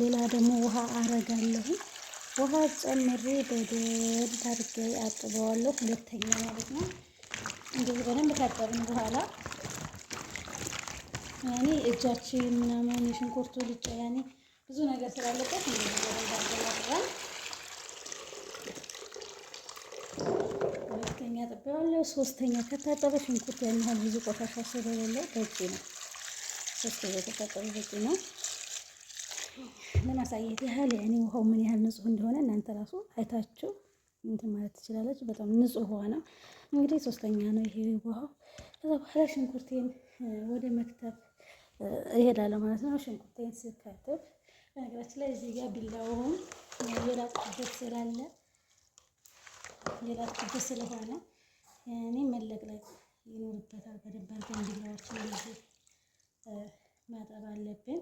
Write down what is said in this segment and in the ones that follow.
ሌላ ደግሞ ውሃ አረጋለሁ። ውሃ ጨምሬ በደንብ አድርጌ አጥበዋለሁ። ሁለተኛ ማለት ነው። እንደዚህ በደንብ ካጠብን በኋላ ያኔ እጃችን ምናምን የሽንኩርቱ ልጫ ያኔ ብዙ ነገር ስላለበት እንደዚህ በደንብ አድርገን ሁለተኛ አጥበዋለሁ። ሶስተኛ ከታጠበ ሽንኩርት ያን ያህል ብዙ ቆሻሻ ስለሌለው በቂ ነው። ሶስተኛ ከታጠበ በቂ ነው። ለማሳየት ያህል ያኔ ውሃው ምን ያህል ንጹህ እንደሆነ እናንተ ራሱ አይታችሁ እንትን ማለት ትችላላችሁ። በጣም ንጹህ ውሃ ነው። እንግዲህ ሶስተኛ ነው ይሄ ውሃው። ከዛ በኋላ ሽንኩርቴን ወደ መክተፍ እሄዳለሁ ማለት ነው። ሽንኩርቴን ስከትፍ በነገራችን ላይ እዚህ ጋር ቢላውም የላጥኩበት ስላለ የላጥኩበት ስለሆነ እኔ መለቅለቅ ይኖርበታል። በደንብ አድርገን ቢላዎችን እንደዚህ ማጠብ አለብን።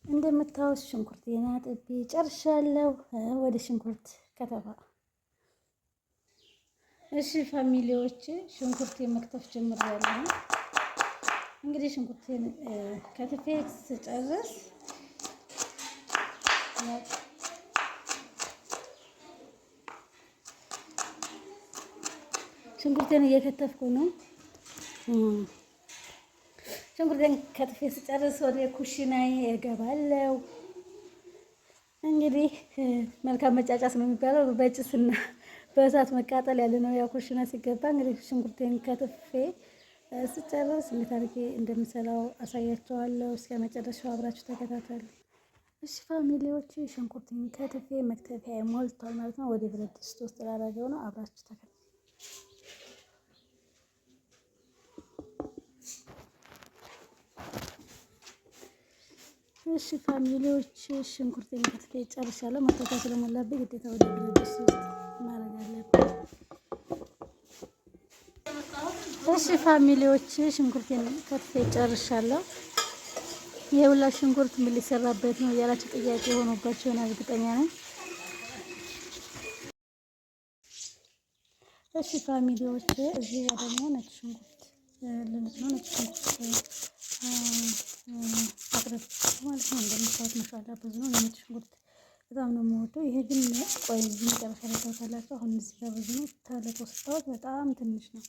እንደምታዩት ሽንኩርቴን አጥቤ ጨርሻለሁ። ወደ ሽንኩርት ከተፋ። እሺ ፋሚሊዎች ሽንኩርቴን መክተፍ ጀምሬያለሁ። እንግዲህ ሽንኩርቴን ከትፌ ስጨርስ ሽንኩርቴን እየከተፍኩ ነው። ሽንኩርቴን ከትፌ ስጨርስ ወደ ኩሽናዬ እገባለሁ። እንግዲህ መልካም መጫጫስ ነው የሚባለው፣ በጭስና በእሳት መቃጠል ያለ ነው። ያው ኩሽና ሲገባ እንግዲህ ሽንኩርቴን ከትፌ ስጨርስ እንዴት አድርጌ እንደምሰራው አሳያቸዋለሁ። እስከ መጨረሻው አብራችሁ ተከታተሉ። እሺ ፋሚሊዎች ሽንኩርቴን ከትፌ መክተፊያ ሞልቷል ማለት ነው። ወደ ብረት ድስት ውስጥ ላደርገው ነው። አብራችሁ ተከታተሉ። እሺ ፋሚሊዎች ሽንኩርቴን ከትፌ ጨርሻለሁ። መክተፊያ ስለሞላብኝ ግዴታ ወደ ብረት ድስት ውስጥ ማድረግ አለብኝ። እሺ ፋሚሊዎች ሽንኩርቴን ከትፌ ጨርሻለሁ። የሁላ ሽንኩርት ምን ሊሰራበት ነው ያላችሁ ጥያቄ ሆኖባችሁ ነው እርግጠኛ ነኝ። እሺ ፋሚሊዎች እዚህ ጋር ደግሞ ነጭ ሽንኩርት ልንጥ ነው። ነጭ ሽንኩርት አቅርብ ማለት ነው። እንደምታዩት መሻላ ብዙ ነው። ነጭ ሽንኩርት በጣም ነው የምወደው። ይሄ ግን ቆይ መጨረሻ ላይ ታውቃላችሁ። አሁን እዚህ ጋር ብዙ ነው። ታለቆ ስታወት በጣም ትንሽ ነው።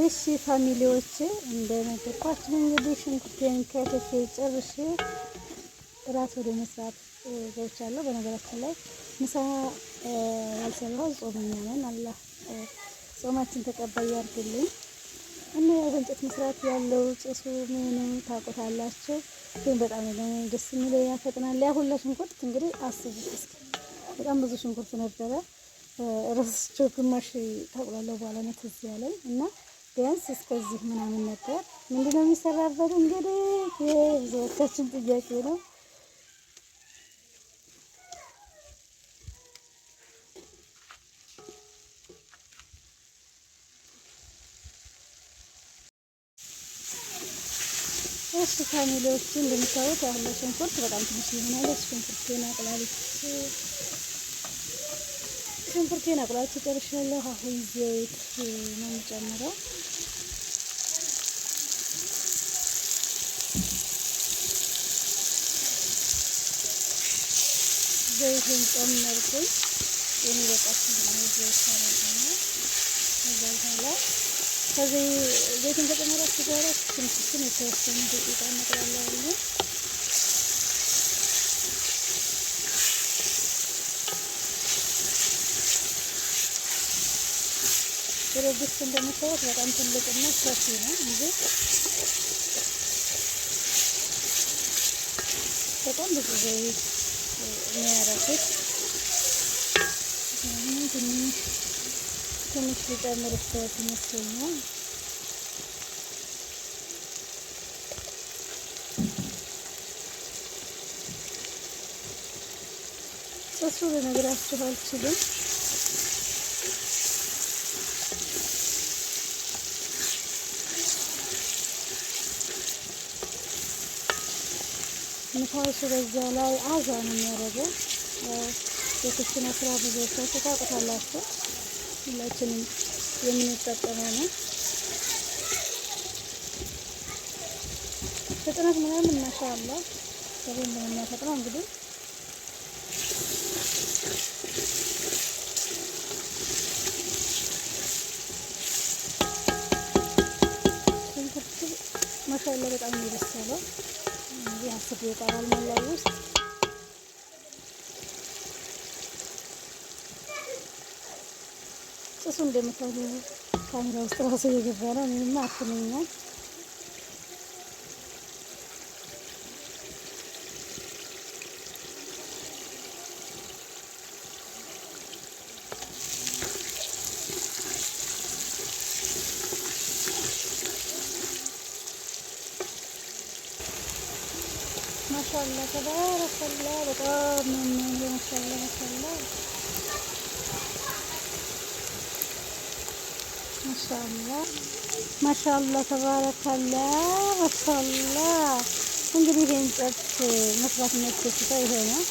እሺ ፋሚሊዎች እንደነገርኳችሁ እንግዲህ ሽንኩርቴን ከትፌ ጨርሼ እራት ወደ መስራት ገብቻለሁ። በነገራችን ላይ ምሳ ያልሰራሁ ጾመኛ ነን። አላህ ጾማችን ተቀባይ ያድርግልኝ እና ያው በእንጨት መስራት ያለው ጭሱ ምኑ ታውቁታላችሁ። ግን በጣም ደስ የሚለው ያፈጥናል። ያ ሁላ ሽንኩርት እንግዲህ አስቡት እስኪ በጣም ብዙ ሽንኩርት ነበረ። ረስቼው ግማሽ ታቁላለሁ በኋላ ነው ትዝ ያለኝ እና ቢያንስ እስከዚህ ምናምን ነበር። ምንድነው የሚሰራበት እንግዲህ የብዙዎቻችን ጥያቄ ነው። እሺ ፋሚሊዎች እንደምታዩት ያለው ሽንኩርት በጣም ትንሽ ይሆናል። ሽንኩርቴን አቁላልቼ ጨርሻለሁ። አሁን ዘይት ነው የምጨምረው። ዘይቱን ጨመርኩኝ። የሚበቃችሁ ነው ዘይት ታረጉና ከዛ በኋላ ከዚህ ዘይቱን ከጨመራችሁ በኋላ ሽንኩርቱን የተወሰነ ደቂቃ እናቁላለዋለን። ብረት ድስት እንደምታዩት በጣም ትልቅና ሰፊ ነው እንጂ በጣም ብዙ ዘይት የሚያረጉት ትንሽ ሊጨምርበት ይመስለኛል። ጭሱ ልነግራችሁ አልችልም። ንፋሱ በዛ ላይ አዛ ነው የሚያደርገው። የክችን ስራ ብዙዎቻችሁ ታውቁታላችሁ፣ ሁላችንም የምንጠቀመው ነው። ፍጥነት ምናምን ማሻአላ ሰበን ነው የሚያፈጥነው። እንግዲህ ሽንኩርቱ ማሻአላ በጣም ነው የበሰለው። እንግዲህ 10 ደቂቃ ባልሞላው ውስጥ ጭሱ እንደምታዩ ካሜራ ውስጥ ራሱ እየገባ ነው። ምንም አትነኛል። ማሻአላ ተባረከላ በጣም ነው የሚያምረው። ማሻአላ ተባረከላ ማሻአላ። እንግዲህ ይሄን እንጨት መስራት የሚያስደስተው ይሄ ነው።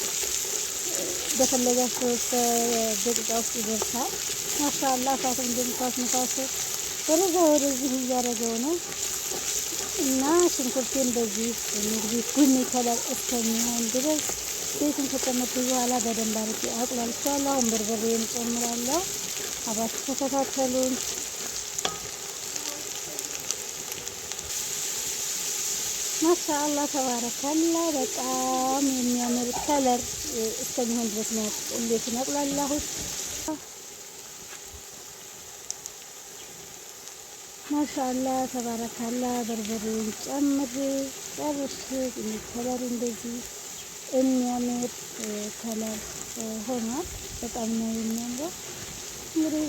በፈለጋችሁ ደቂቃ ውስጥ ይደርሳል። ማሻአላ እሳቱ እንደምታዩት ንፋሱ ወደዚህ እያደረገው ነው። እና ሽንኩርቴን በዚህ እንግዲህ ቡኒ ከለር እስከሚሆን ድረስ ቤቱን ከጨመርኩ በኋላ በደንብ አድርጌ አቁላልቻለሁ። አሁን በርበሬን እጨምራለሁ። አብራችሁ ተከታተሉን። ማሻአላ ተባረከላ በጣም የሚያምር ከለር እስከሚሆን ድረስ ነው እንዴት ነቁላላሁት። ማሻአላ ተባረከላ በርበሬውን ጨምሬ ጨርሼ ከለሩ እንደዚህ የሚያምር ከለር ሆኗል። በጣም ነው የሚያምረው። እንግዲህ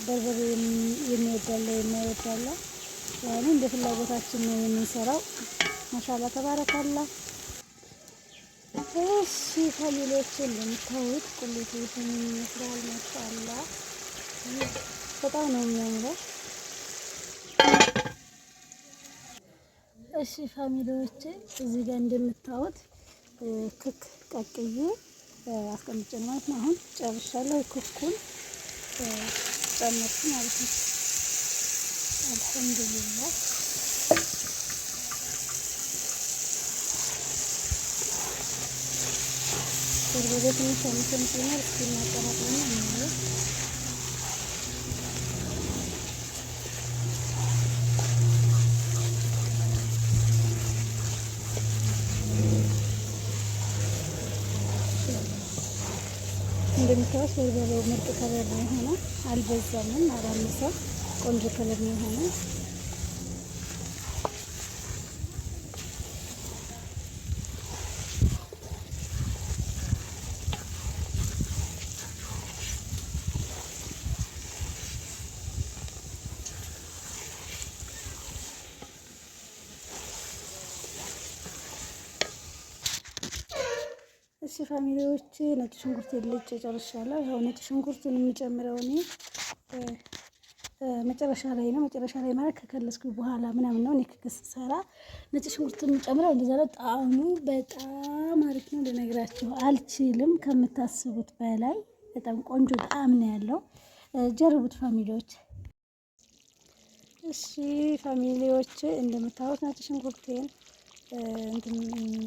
በርበሬ የሚወዳለ የማይወዳለ ያኔ እንደ ፍላጎታችን ነው የምንሰራው። ማሻአላ ተባረከላ። እሺ ፋሚሊዎች እንደምታዩት ቁሌቱ ይሄን ይመስላል። ማሻአላ በጣም ነው የሚያምረው። እሺ ፋሚሊዎች እዚህ ጋር እንደምታዩት ክክ ቀቅዬ አስቀምጬ ማለት ነው። አሁን ጨርሻለሁ። ክኩን ጨመርኩ ማለት ነው። አልሐምዱሊላህ በርበሬ ትንሽ ጨምረን እስኪ እናቀራርበው ነው። እንደምታዩት በርበሬው ምርጥ ከለር ነው የሆነው። አልበዛምም፣ አላነሰም። ቆንጆ ከለር ነው የሆነው። እሺ ፋሚሊዎች ነጭ ሽንኩርት ልጬ ጨርሻለሁ። ያው ነጭ ሽንኩርቱን የምጨምረው እኔ መጨረሻ ላይ ነው። መጨረሻ ላይ ማለት ከከለስኩ በኋላ ምናምን ነው። እኔ ክክስ ሰራ ነጭ ሽንኩርቱን የምጨምረው እንደዛ ነው። ጣዕሙ በጣም አሪፍ ነው። ልነግራችሁ አልችልም። ከምታስቡት በላይ በጣም ቆንጆ ጣዕም ነው ያለው። ጀርቡት ፋሚሊዎች። እሺ ፋሚሊዎች እንደምታዩት ነጭ ሽንኩርቴን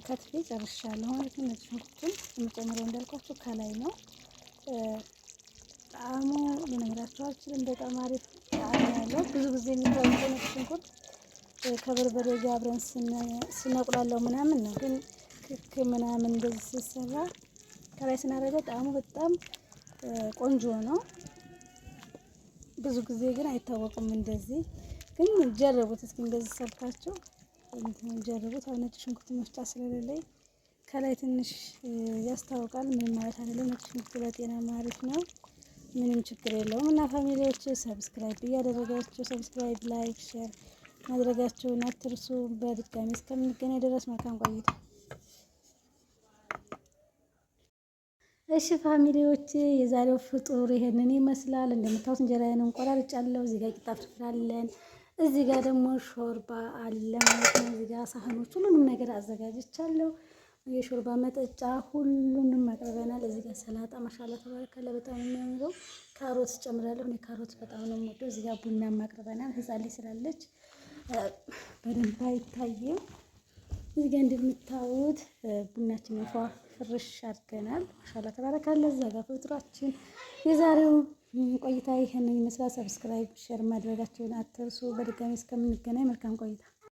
ከትፌ ጨርሻለሁ ማለት ነው። ነጭ ሽንኩርቱን የምጨምረው እንዳልኳችሁ ከላይ ነው። ጣዕሙ ልነግራችሁ አልችልም። በጣም አሪፍ ጣዕም ያለው። ብዙ ጊዜ የሚታወቀው ነጭ ሽንኩርት ከበርበሬ ጋር አብረን ስነቁላለው ምናምን ነው። ግን ክክ ምናምን እንደዚህ ሲሰራ ከላይ ስናደርገው ጣዕሙ በጣም ቆንጆ ነው። ብዙ ጊዜ ግን አይታወቅም እንደዚህ። ግን ጀርቡት እስኪ እንደዚህ ሰርታችሁ ጀርቡት። አሁን ነጭ ሽንኩርት መፍጫ ስለሌለኝ ከላይ ትንሽ ያስታውቃል። ምንም ማለት አይደለም። ነጭ ሽንኩርት ለጤና አሪፍ ነው። ምንም ችግር የለውም። እና ፋሚሊዎች ሰብስክራይብ እያደረጋችሁ ሰብስክራይብ፣ ላይክ፣ ሼር ማድረጋችሁን አትርሱ። በድጋሚ እስከምንገናኝ ድረስ መልካም ቆይታ። እሺ ፋሚሊዎች የዛሬው ፍጡር ይሄንን ይመስላል። እንደምታዩት እንጀራዬን ቆራርጫለሁ። እዚህ ጋር ቂጣ ፍርፍር አለን። እዚህ ጋር ደግሞ ሾርባ አለ ማለት ነው። እዚህ ጋር ሳህኖች ሁሉንም ነገር አዘጋጅቻለሁ። የሾርባ መጠጫ ሁሉንም አቅርበናል። እዚህ ጋር ሰላጣ ማሻላ ተባረካለ በጣም የሚያምረው። ካሮት ጨምራለሁ። እኔ ካሮት በጣም ነው የምወደው። እዚህ ጋር ቡናም አቅርበናል። ህፃን ልጅ ስላለች በደንብ አይታይም። እዚህ ጋር እንደምታዩት ቡናችንን ፏ ፍርሽ አድርገናል። ማሻላ ተባረካለ። እዛ ጋር ፍጥሯችን የዛሬው ቆይታ ይህንን ይመስላል። ሰብስክራይብ ሼር ማድረጋችሁን አትርሱ። በድጋሚ እስከምንገናኝ መልካም ቆይታ